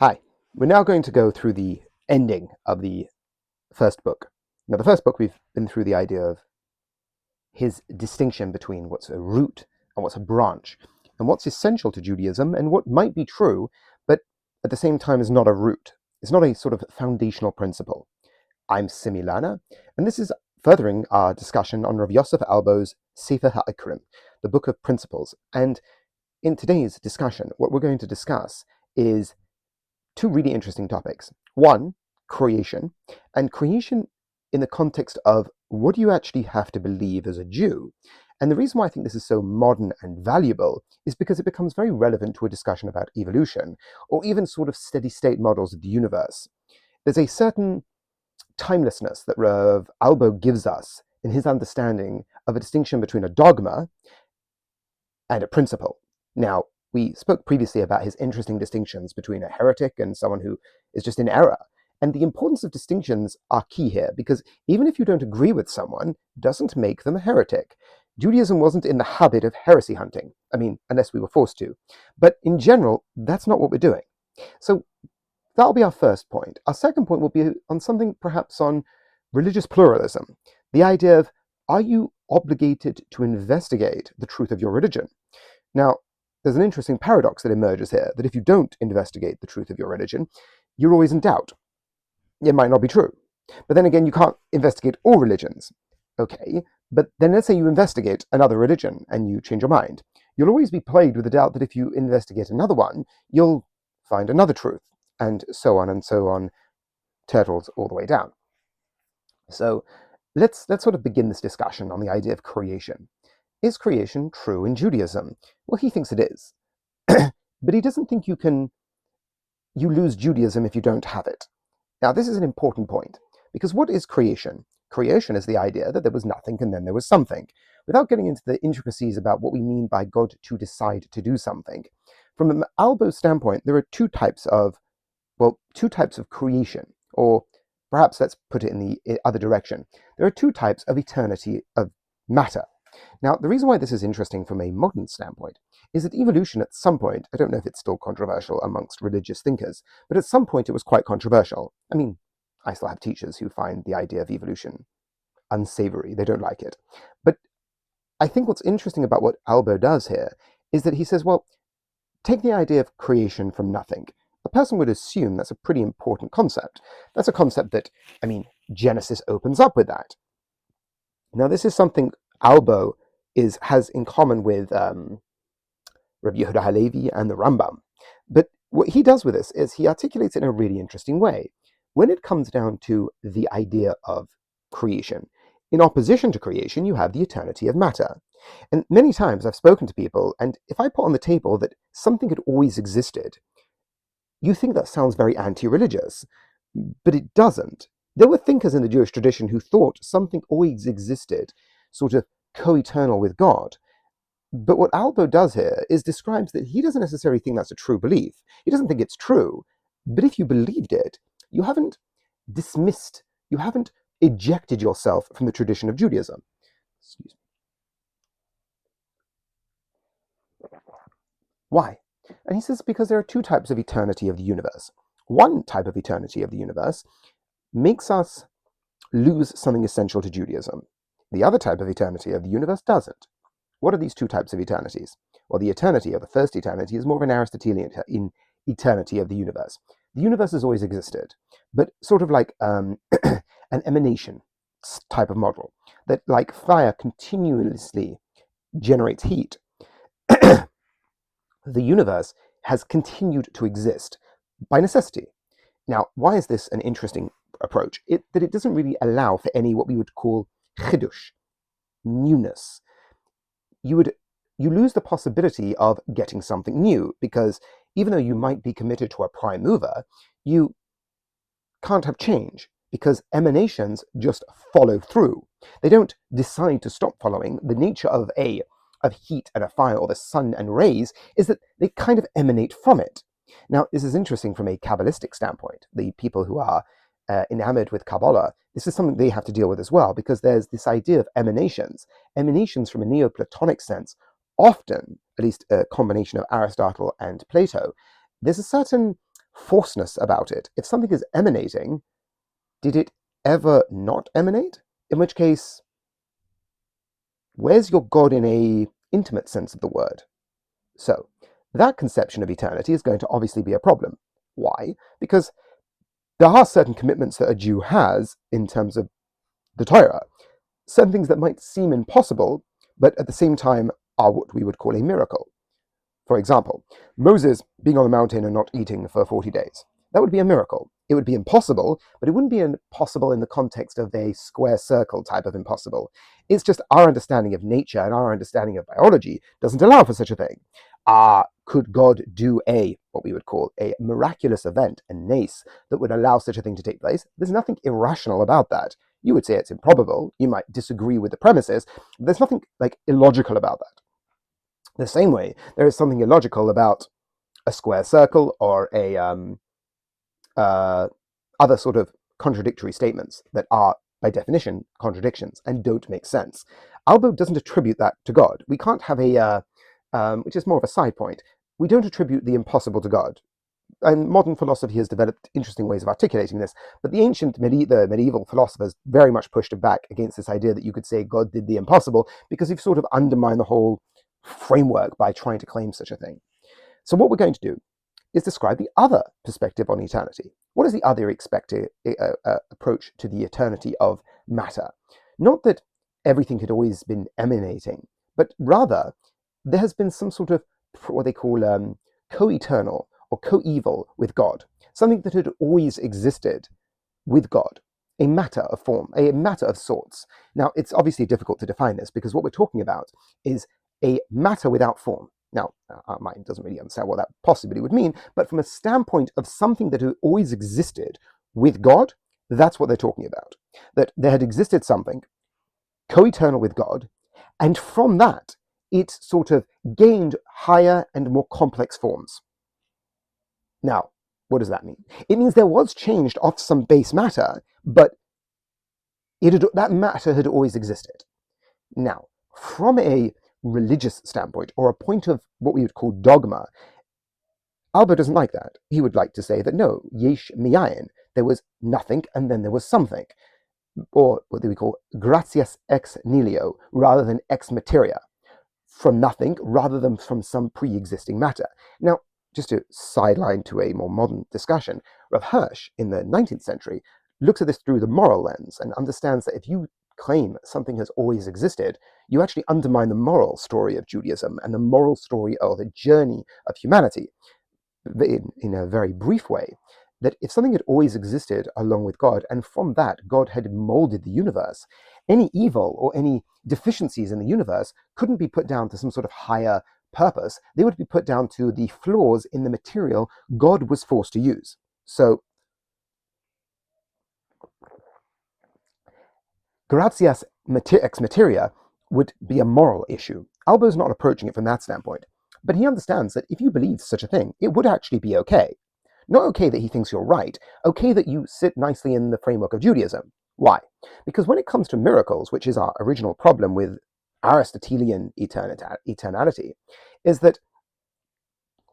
Hi, we're now going to go through the ending of the first book. Now, the first book, we've been through the idea of his distinction between what's a root and what's a branch, and what's essential to Judaism and what might be true, but at the same time is not a root. It's not a sort of foundational principle. I'm Simi Lana, and this is furthering our discussion on Rav Yosef Albo's Sefer HaIkkarim, the Book of Principles. And in today's discussion, what we're going to discuss is two really interesting topics. One, creation, and creation in the context of what do you actually have to believe as a Jew? And the reason why I think this is so modern and valuable is because it becomes very relevant to a discussion about evolution, or even sort of steady-state models of the universe. There's a certain timelessness that Rav Albo gives us in his understanding of a distinction between a dogma and a principle. Now, we spoke previously about his interesting distinctions between a heretic and someone who is just in error. And the importance of distinctions are key here, because even if you don't agree with someone, doesn't make them a heretic. Judaism wasn't in the habit of heresy hunting. I mean, unless we were forced to. But in general, that's not what we're doing. So that'll be our first point. Our second point will be on something perhaps on religious pluralism. The idea of, are you obligated to investigate the truth of your religion? Now, there's an interesting paradox that emerges here, that if you don't investigate the truth of your religion, you're always in doubt. It might not be true. But then again, you can't investigate all religions. Okay, but then let's say you investigate another religion and you change your mind. You'll always be plagued with the doubt that if you investigate another one, you'll find another truth, and so on, turtles all the way down. So let's sort of begin this discussion on the idea of creation. Is creation true in Judaism? Well, he thinks it is. But he doesn't think you lose Judaism if you don't have it. Now, this is an important point, because what is creation? Creation is the idea that there was nothing and then there was something. Without getting into the intricacies about what we mean by God to decide to do something, from an Albo standpoint, there are two types of creation, or perhaps let's put it in the other direction. There are two types of eternity of matter. Now, the reason why this is interesting from a modern standpoint is that evolution at some point, I don't know if it's still controversial amongst religious thinkers, but at some point it was quite controversial. I mean, I still have teachers who find the idea of evolution unsavory. They don't like it. But I think what's interesting about what Albo does here is that he says, well, take the idea of creation from nothing. A person would assume that's a pretty important concept. That's a concept that, Genesis opens up with that. Now, this is something Albo has in common with Rabbi Yehuda Halevi and the Rambam. But what he does with this is he articulates it in a really interesting way. When it comes down to the idea of creation, in opposition to creation, you have the eternity of matter. And many times I've spoken to people, and if I put on the table that something had always existed, you think that sounds very anti-religious, but it doesn't. There were thinkers in the Jewish tradition who thought something always existed, sort of co-eternal with God. But what Albo does here is describes that he doesn't necessarily think that's a true belief. He doesn't think it's true. But if you believed it, you haven't dismissed, you haven't ejected yourself from the tradition of Judaism. Excuse me. Why? And he says because there are two types of eternity of the universe. One type of eternity of the universe makes us lose something essential to Judaism. The other type of eternity of the universe doesn't. What are these two types of eternities? Well, the eternity, or the first eternity, is more of an Aristotelian eternity of the universe. The universe has always existed, but sort of like an emanation type of model, that like fire continuously generates heat. The universe has continued to exist by necessity. Now, why is this an interesting approach? That it doesn't really allow for any what we would call chidush, newness. You lose the possibility of getting something new, because even though you might be committed to a prime mover, you can't have change, because emanations just follow through. They don't decide to stop following. The nature of heat and a fire, or the sun and rays, is that they kind of emanate from it. Now, this is interesting from a Kabbalistic standpoint. The people who are enamored with Kabbalah, this is something they have to deal with as well, because there's this idea of emanations. Emanations from a Neoplatonic sense, often, at least a combination of Aristotle and Plato, there's a certain forceness about it. If something is emanating, did it ever not emanate? In which case, where's your God in a intimate sense of the word? So, that conception of eternity is going to obviously be a problem. Why? Because there are certain commitments that a Jew has in terms of the Torah, certain things that might seem impossible, but at the same time are what we would call a miracle. For example, Moses being on the mountain and not eating for 40 days. That would be a miracle. It would be impossible, but it wouldn't be impossible in the context of a square circle type of impossible. It's just our understanding of nature and our understanding of biology doesn't allow for such a thing. Could God do what we would call a miraculous event, a nace, that would allow such a thing to take place? There's nothing irrational about that. You would say it's improbable. You might disagree with the premises. But there's nothing illogical about that. The same way, there is something illogical about a square circle or a other sort of contradictory statements that are, by definition, contradictions and don't make sense. Albo doesn't attribute that to God. We can't have which is more of a side point, we don't attribute the impossible to God. And modern philosophy has developed interesting ways of articulating this, but the medieval philosophers very much pushed back against this idea that you could say God did the impossible, because you've sort of undermined the whole framework by trying to claim such a thing. So what we're going to do is describe the other perspective on eternity. What is the other approach to the eternity of matter? Not that everything had always been emanating, but rather there has been some sort of what they call co-eternal or coeval with God, something that had always existed with God, a matter of form, a matter of sorts. Now, it's obviously difficult to define this because what we're talking about is a matter without form. Now, our mind doesn't really understand what that possibly would mean, but from a standpoint of something that had always existed with God, that's what they're talking about. That there had existed something co-eternal with God, and from that, it sort of gained higher and more complex forms. Now, what does that mean? It means there was changed off some base matter, but that matter had always existed. Now, from a religious standpoint, or a point of what we would call dogma, Albo doesn't like that. He would like to say that no, yesh miyayin, there was nothing and then there was something, or what do we call gratias ex nihilo, rather than ex materia, from nothing rather than from some pre-existing matter. Now, just to sideline to a more modern discussion, Rav Hirsch in the 19th century looks at this through the moral lens and understands that if you claim something has always existed, you actually undermine the moral story of Judaism and the moral story of the journey of humanity. In a very brief way, that if something had always existed along with God, and from that God had molded the universe, any evil or any deficiencies in the universe couldn't be put down to some sort of higher purpose. They would be put down to the flaws in the material God was forced to use. So, gratias ex materia would be a moral issue. Albo's not approaching it from that standpoint, but he understands that if you believe such a thing, it would actually be okay. Not okay that he thinks you're right, okay that you sit nicely in the framework of Judaism. Why? Because when it comes to miracles, which is our original problem with Aristotelian eternality, is that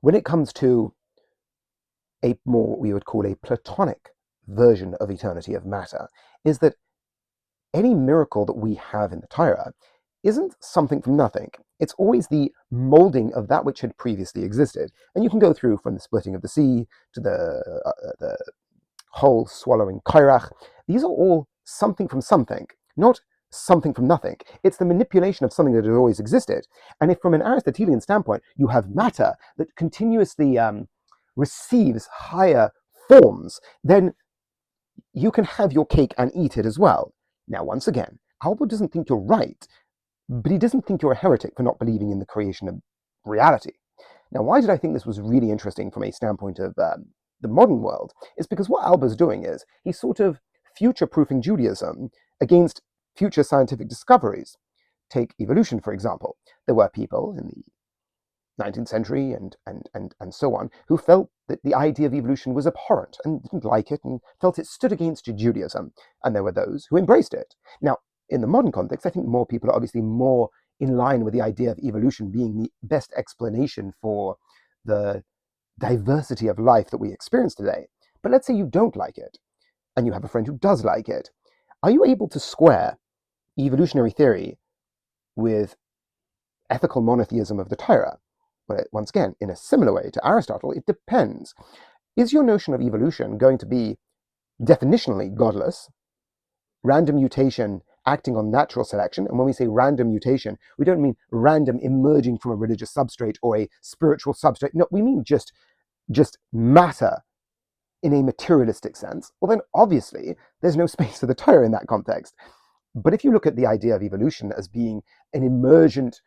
when it comes to a more, we would call a Platonic version of eternity of matter, is that any miracle that we have in the Torah isn't something from nothing. It's always the molding of that which had previously existed. And you can go through from the splitting of the sea to the whole swallowing kairach. These are all something from something, not something from nothing. It's the manipulation of something that had always existed. And if from an Aristotelian standpoint, you have matter that continuously receives higher forms, then you can have your cake and eat it as well. Now, once again, Albo doesn't think you're right, but he doesn't think you're a heretic for not believing in the creation of reality. Now, why did I think this was really interesting from a standpoint of the modern world? Is because what Albo's doing is he's sort of future-proofing Judaism against future scientific discoveries. Take evolution, for example. There were people in the 19th century and so on, who felt that the idea of evolution was abhorrent and didn't like it and felt it stood against Judaism. And there were those who embraced it. Now, in the modern context, I think more people are obviously more in line with the idea of evolution being the best explanation for the diversity of life that we experience today. But let's say you don't like it, and you have a friend who does like it. Are you able to square evolutionary theory with ethical monotheism of the Torah? Well, once again, in a similar way to Aristotle, it depends. Is your notion of evolution going to be definitionally godless, random mutation acting on natural selection? And when we say random mutation, we don't mean random emerging from a religious substrate or a spiritual substrate. No, we mean just matter in a materialistic sense. Well, then obviously there's no space for the Torah in that context. But if you look at the idea of evolution as being an emergent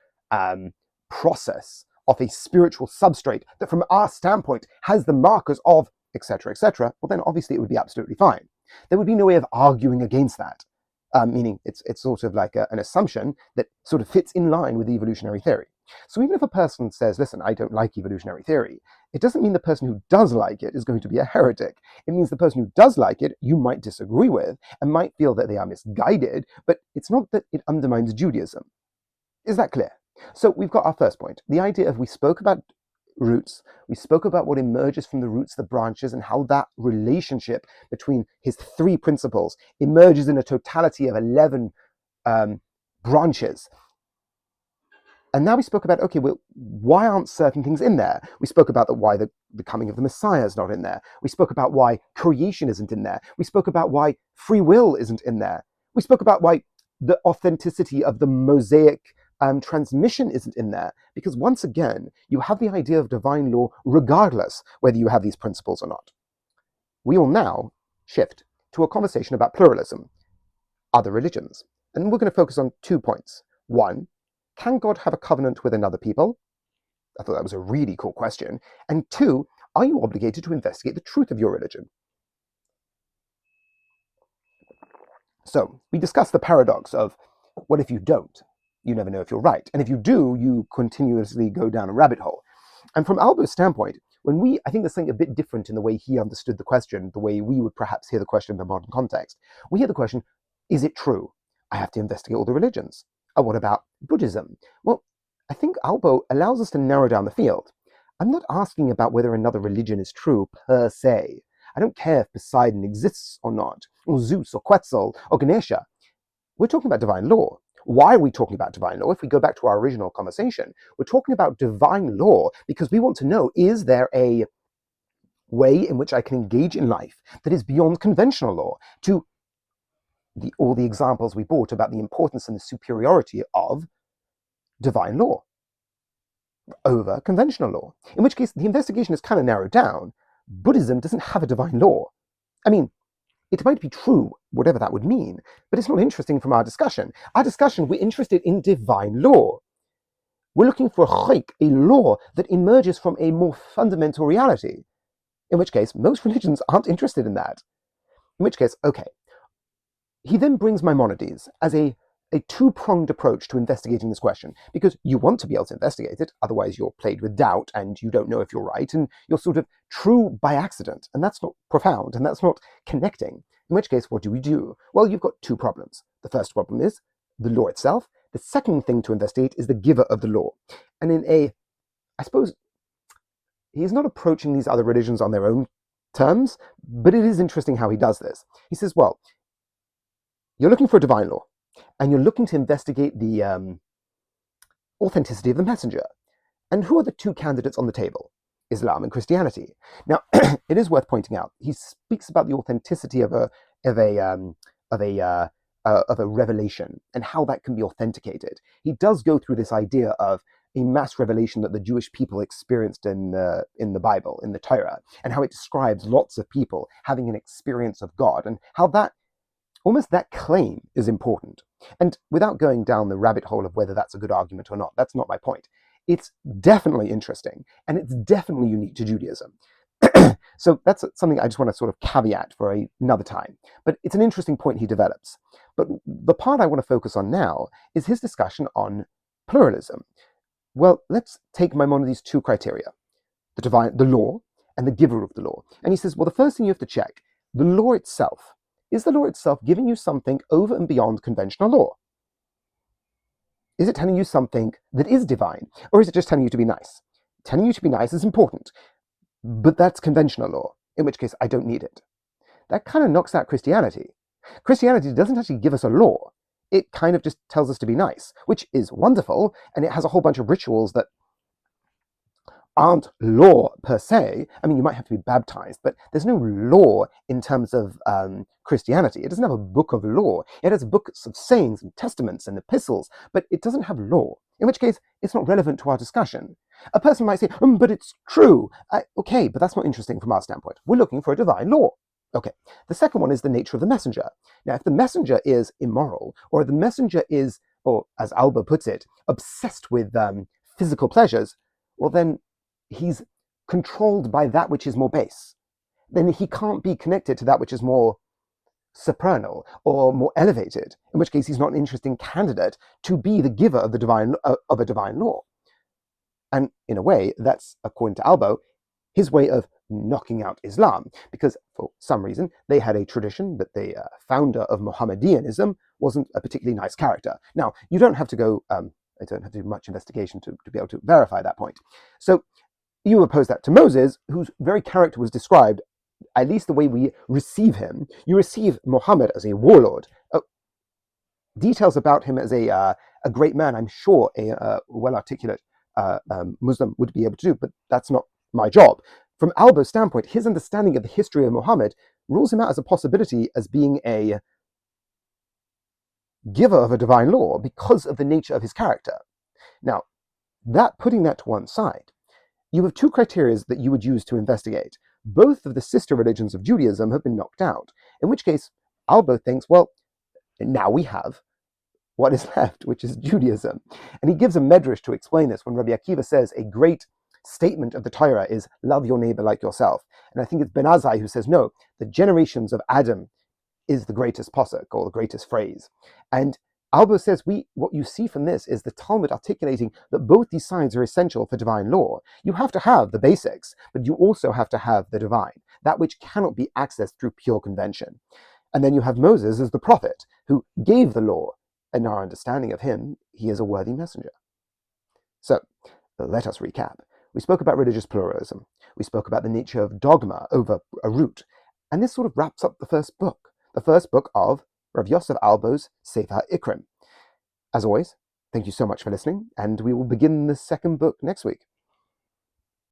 process of a spiritual substrate that from our standpoint has the markers of etc., etc., well then obviously it would be absolutely fine. There would be no way of arguing against that, meaning it's sort of like an assumption that sort of fits in line with evolutionary theory. So even if a person says, listen, I don't like evolutionary theory, it doesn't mean the person who does like it is going to be a heretic. It means the person who does like it, you might disagree with and might feel that they are misguided, but it's not that it undermines Judaism. Is that clear? So we've got our first point, the idea of we spoke about roots, we spoke about what emerges from the roots, the branches, and how that relationship between his three principles emerges in a totality of 11 branches. And now we spoke about, okay, well, why aren't certain things in there? We spoke about why the coming of the Messiah is not in there. We spoke about why creation isn't in there. We spoke about why free will isn't in there. We spoke about why the authenticity of the Mosaic transmission isn't in there. Because once again, you have the idea of divine law regardless whether you have these principles or not. We will now shift to a conversation about pluralism, other religions. And we're going to focus on 2 points. One, can God have a covenant with another people? I thought that was a really cool question. And 2, are you obligated to investigate the truth of your religion? So we discussed the paradox of, what if you don't? You never know if you're right. And if you do, you continuously go down a rabbit hole. And from Albo's standpoint, I think there's something a bit different in the way he understood the question, the way we would perhaps hear the question in the modern context. We hear the question, is it true? I have to investigate all the religions. Oh, what about Buddhism? Well, I think Albo allows us to narrow down the field. I'm not asking about whether another religion is true per se. I don't care if Poseidon exists or not, or Zeus, or Quetzal, or Ganesha. We're talking about divine law. Why are we talking about divine law? If we go back to our original conversation, we're talking about divine law because we want to know, is there a way in which I can engage in life that is beyond conventional law? To all the examples we brought about the importance and the superiority of divine law over conventional law. In which case, the investigation is kind of narrowed down. Buddhism doesn't have a divine law. I mean, it might be true, whatever that would mean, but it's not interesting from our discussion. Our discussion, we're interested in divine law. We're looking for a law that emerges from a more fundamental reality. In which case, most religions aren't interested in that. In which case, okay. He then brings Maimonides as a two-pronged approach to investigating this question, because you want to be able to investigate it, otherwise you're plagued with doubt and you don't know if you're right, and you're sort of true by accident, and that's not profound, and that's not connecting. In which case, what do we do? Well, you've got 2 problems. The first problem is the law itself. The second thing to investigate is the giver of the law. And I suppose, he's not approaching these other religions on their own terms, but it is interesting how he does this. He says, well, you're looking for a divine law, and you're looking to investigate the authenticity of the messenger. And who are the 2 candidates on the table? Islam and Christianity. Now, it is worth pointing out, he speaks about the authenticity of a revelation and how that can be authenticated. He does go through this idea of a mass revelation that the Jewish people experienced in the Bible, in the Torah, and how it describes lots of people having an experience of God, and how that almost that claim is important. And without going down the rabbit hole of whether that's a good argument or not, that's not my point. It's definitely interesting, and it's definitely unique to Judaism. So that's something I just want to sort of caveat for another time. But it's an interesting point he develops. But the part I want to focus on now is his discussion on pluralism. Well, let's take Maimonides' 2 criteria, the law and the giver of the law. And he says, well, the first thing you have to check, the law itself. Is the law itself giving you something over and beyond conventional law? Is it telling you something that is divine? Or is it just telling you to be nice? Telling you to be nice is important. but that's conventional law, in which case I don't need it. That kind of knocks out Christianity. Christianity doesn't actually give us a law. It kind of just tells us to be nice, which is wonderful, and it has a whole bunch of rituals that aren't law per se. I mean, you might have to be baptized, but there's no law in terms of Christianity. It doesn't have a book of law. It has books of sayings and testaments and epistles, but it doesn't have law, in which case it's not relevant to our discussion. A person might say, but it's true. Okay, but that's not interesting from our standpoint. We're looking for a divine law. Okay, the second one is the nature of the messenger. Now, if the messenger is immoral, or the messenger is, or as Albo puts it, obsessed with physical pleasures, well then he's controlled by that which is more base. Then he can't be connected to that which is more supernal or more elevated, in which case he's not an interesting candidate to be the giver of a divine law. And in a way, that's, according to Albo, his way of knocking out Islam, because for some reason they had a tradition that the founder of Mohammedanism wasn't a particularly nice character. Now, you don't have to go, I don't have to do much investigation to be able to verify that point. So you oppose that to Moses, whose very character was described, at least the way we receive him. You receive Muhammad as a warlord. Details about him as a great man, I'm sure a well-articulate Muslim would be able to do, but that's not my job. From Albo's standpoint, his understanding of the history of Muhammad rules him out as a possibility as being a giver of a divine law because of the nature of his character. Now, putting that to one side, you have two criteria that you would use to investigate. Both of the sister religions of Judaism have been knocked out, in which case Albo thinks, well, now we have what is left, which is Judaism. And he gives a medrash to explain this when Rabbi Akiva says a great statement of the Torah is love your neighbor like yourself. And I think it's Ben Azai who says, no, the generations of Adam is the greatest posuk, or the greatest phrase. And Albo says, what you see from this is the Talmud articulating that both these sides are essential for divine law. You have to have the basics, but you also have to have the divine, that which cannot be accessed through pure convention. And then you have Moses as the prophet who gave the law. In our understanding of him, he is a worthy messenger. So, let us recap. We spoke about religious pluralism. We spoke about the nature of dogma over a root. And this sort of wraps up the first book of Rav Yosef Albo's Sefer HaIkkarim. As always, thank you so much for listening, and we will begin the second book next week.